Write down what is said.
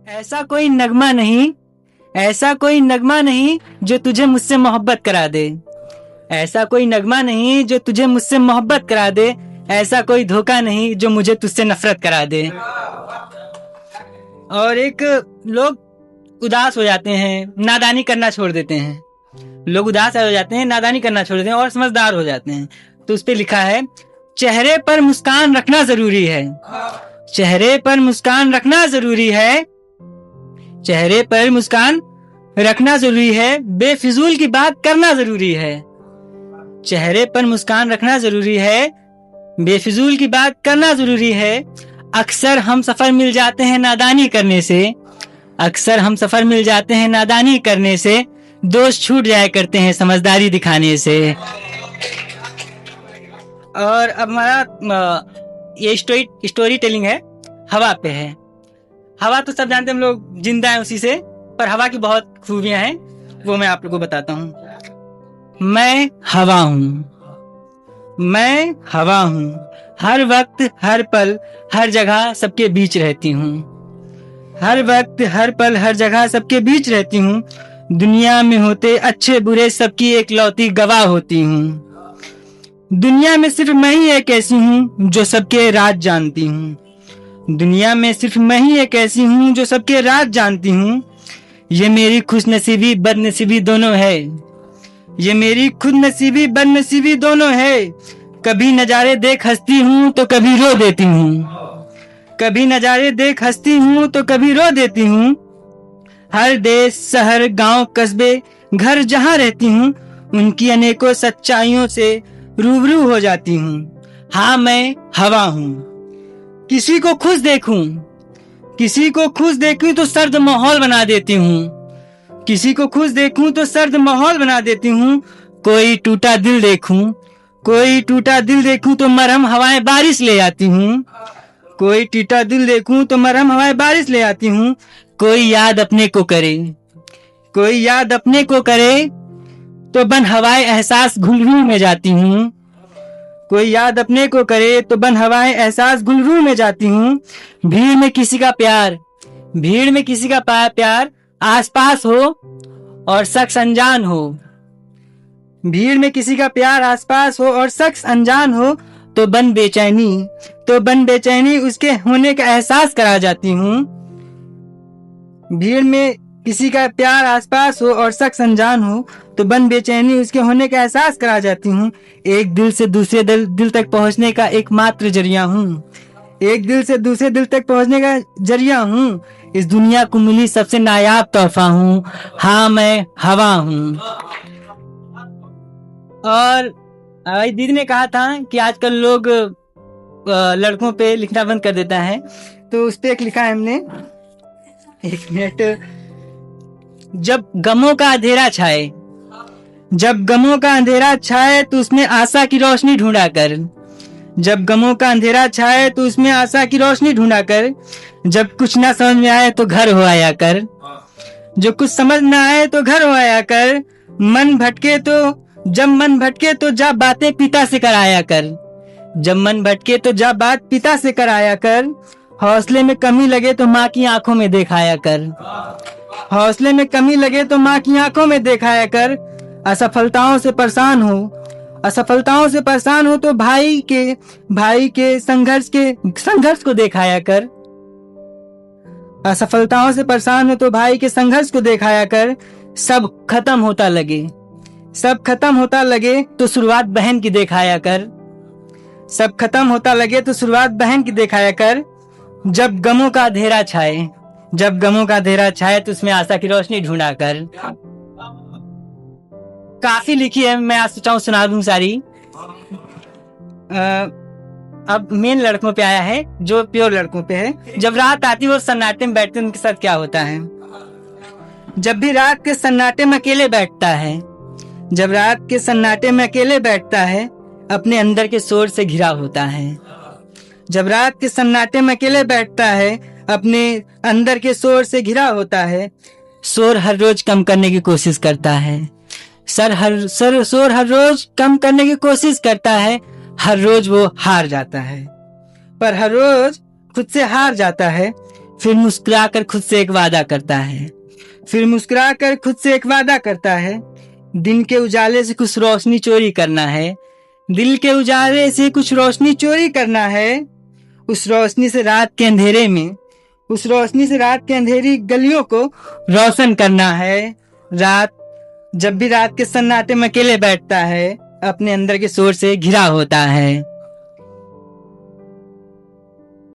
ऐसा कोई नगमा नहीं, ऐसा कोई नगमा नहीं जो तुझे मुझसे मोहब्बत करा दे। ऐसा कोई नगमा नहीं जो तुझे मुझसे मोहब्बत करा दे। ऐसा कोई धोखा नहीं जो मुझे तुझसे नफरत करा दे। और एक लोग उदास हो जाते हैं, नादानी करना छोड़ देते हैं। लोग उदास हो जाते हैं, नादानी करना छोड़ देते हैं और समझदार हो जाते हैं। तो उस पे लिखा है, चेहरे पर मुस्कान रखना जरूरी है। चेहरे पर मुस्कान रखना जरूरी है। चेहरे पर मुस्कान रखना जरूरी है। बेफिजूल की बात करना जरूरी है। चेहरे पर मुस्कान रखना जरूरी है। बेफिजूल की बात करना जरूरी है। अक्सर हम सफर मिल जाते हैं नादानी करने से। अक्सर हम सफर मिल जाते हैं नादानी करने से। दोस्त छूट जाया करते हैं समझदारी दिखाने से। और अब हमारा ये स्टोरी टेलिंग है, हवा पे है। हवा तो सब जानते हैं, हम लोग जिंदा हैं उसी से, पर हवा की बहुत खूबियां हैं, वो मैं आप लोगों को बताता हूँ। मैं हवा हूँ। मैं हवा हूँ। हर वक्त हर पल हर जगह सबके बीच रहती हूँ। हर वक्त हर पल हर जगह सबके बीच रहती हूँ। दुनिया में होते अच्छे बुरे सबकी एक लौती गवाह होती हूँ। दुनिया में सिर्फ मैं ही एक ऐसी हूँ जो सबके राज जानती हूँ। दुनिया में सिर्फ मैं ही एक ऐसी हूँ जो सबके राज जानती हूँ। ये मेरी खुशनसीबी बदनसीबी दोनों है। ये मेरी खुदनसीबी बदनसीबी दोनों है। कभी नजारे देख हंसती हूँ तो कभी रो देती हूँ। कभी नजारे देख हंसती हूँ तो कभी रो देती हूँ। हर देश शहर गांव कस्बे घर जहाँ रहती हूँ, उनकी अनेकों सच्चाइयों से रूबरू हो जाती हूँ। हाँ, मैं हवा हूँ। किसी को खुश देखूं, किसी को खुश देखूं तो सर्द माहौल बना देती हूँ। किसी को खुश देखूं तो सर्द माहौल बना देती हूँ। कोई टूटा दिल देखूं, कोई टूटा दिल देखूं तो मरहम हवाएं बारिश ले आती हूँ। कोई टूटा दिल देखूं तो मरहम हवाएं बारिश ले आती हूँ। कोई याद अपने को करे, कोई याद अपने को करे तो बन हवाएं एहसास घुलरू में जाती हूँ। कोई याद अपने को करे तो बन हवाएं एहसास घुलरू में जाती हूँ। भीड़ में किसी का प्यार, भीड़ में किसी का प्यार आसपास हो और शख्स अनजान हो। भीड़ में किसी का प्यार आसपास हो और शख्स अनजान हो तो बन बेचैनी, तो बन बेचैनी उसके होने का एहसास करा जाती हूँ। भीड़ में किसी का प्यार आसपास हो और शख्स अनजान हो तो बन बेचैनी उसके होने का एहसास करा जाती हूँ। एक दिल से दूसरे दिल तक पहुँचने का एकमात्र जरिया हूँ। एक दिल से दूसरे दिल तक पहुँचने का जरिया हूँ। इस दुनिया को मिली सबसे नायाब तोहफा हूँ। हाँ, मैं हवा हूँ। और दीदी ने कहा था कि आजकल लोग लड़कों पे लिखना बंद कर देता है, तो उस पे एक लिखा है हमने, एक मिनट। जब गमों का अंधेरा छाए, जब गमों का अंधेरा छाए तो उसमें आशा की रोशनी ढूंढा कर। जब गमों का अंधेरा छाए तो उसमें आशा की रोशनी ढूंढा कर। जब कुछ ना समझ में आए तो घर हो आया कर। जो कुछ समझ ना आए तो घर हो आया कर। मन भटके तो, जब मन भटके तो जा बातें पिता से कराया कर। जब मन भटके तो जा बात पिता से कराया कर। हौसले में कमी लगे तो माँ की आंखों में दिखाया कर। हौसले में कमी लगे तो माँ की आंखों में दिखाया कर। असफलताओं से परेशान हो, असफलताओं से परेशान हो तो भाई के संघर्ष को दिखाया कर। असफलताओं से परेशान हो तो भाई के संघर्ष को दिखाया कर। सब खत्म होता लगे, सब खत्म होता लगे तो शुरुआत बहन की दिखाया कर। सब खत्म होता लगे तो शुरुआत बहन की दिखाया कर। जब गमों का अंधेरा छाए, जब गमों का अंधेरा छाए तो उसमें आशा की रोशनी ढूंढा कर। काफी लिखी है, मैं आज सोचा हूँ सुना दूं सारी। अब मेन लड़कों पे आया है, जो प्योर लड़कों पे है। जब रात आती है वो सन्नाटे में बैठते, उनके साथ क्या होता है। जब भी रात के सन्नाटे में अकेले बैठता है, जब रात के सन्नाटे में अकेले बैठता है, अपने अंदर के शोर से घिरा होता है। जब रात के सन्नाटे में अकेले बैठता है, अपने अंदर के शोर से घिरा होता है। शोर हर रोज कम करने की कोशिश करता है। शोर हर रोज कम करने की कोशिश करता है। हर रोज वो हार जाता है, पर हर रोज खुद से हार जाता है। फिर मुस्कुराकर खुद से एक वादा करता है। फिर मुस्कुराकर खुद से एक वादा करता है, दिन के उजाले से कुछ रोशनी चोरी करना है। दिल के उजाले से कुछ रोशनी चोरी करना है। उस रोशनी से रात के अंधेरे में, उस रोशनी से रात के अंधेरी गलियों को रोशन करना है। रात, जब भी रात के सन्नाटे में अकेले बैठता है, अपने अंदर के शोर से घिरा होता है।